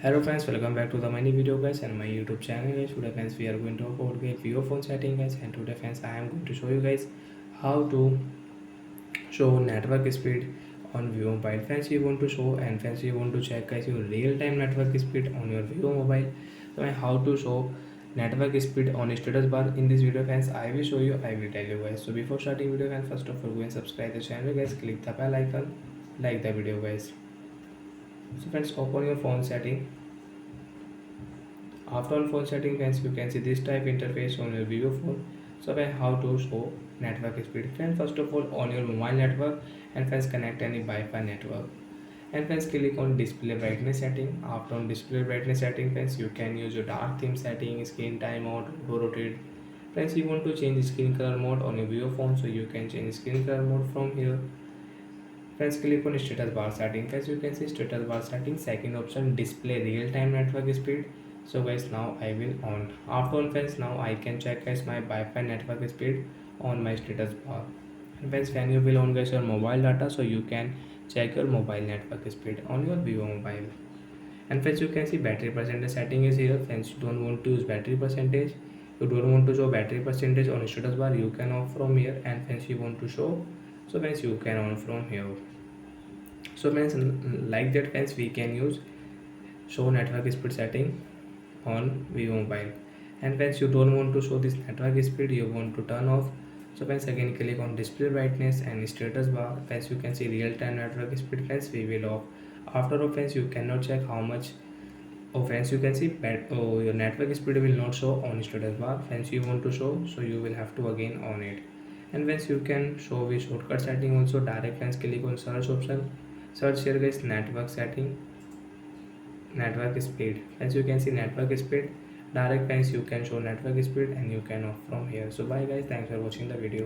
Hello friends, welcome back to the mini video guys and my YouTube channel guys. Today friends we are going to talk about Vivo phone setting guys, and today friends I am going to show you guys how to show network speed on Vivo mobile. Friends you want to show and friends you want to check guys your real time network speed on your Vivo mobile. So and how to show network speed on status bar in this video friends I will show you, I will tell you guys. So before starting video friends, first of all go and subscribe the channel guys, click the bell icon, like the video guys. So friends open your phone setting. After on phone setting friends, you can see this type interface on your Vivo phone. So when how to show network speed. Friends, first of all on your mobile network and friends connect any Wi-Fi network. And friends click on display brightness setting. After on display brightness setting friends, you can use your dark theme setting, screen time mode, auto rotate. Friends, you want to change screen color mode on your Vivo phone, so you can change screen color mode from here. Friends, click on status bar setting. As you can see status bar setting, second option display real time network speed. So guys now I will on. After on friends, now I can check guys my Wi-Fi network speed on my status bar. And friends, when you will on guys your mobile data, so you can check your mobile network speed on your Vivo mobile. And friends, you can see battery percentage setting is here. Friends, you don't want to use battery percentage, you don't want to show battery percentage on status bar, you can off from here. And friends, you want to show, so friends you can on from here. So friends, like that friends we can use show network speed setting on Vivo mobile. And friends, you don't want to show this network speed, you want to turn off. So friends, again click on display brightness and status bar. Friends, you can see real time network speed. Friends, we will off. After offense you cannot check how much offense you can see, but your network speed will not show on status bar. Friends, you want to show, so you will have to again on it. And once you can show with shortcut setting also direct. Friends, click on search option, search here guys network setting, network speed. As you can see network speed direct. Friends, you can show network speed and you can off from here. So bye guys, thanks for watching the video.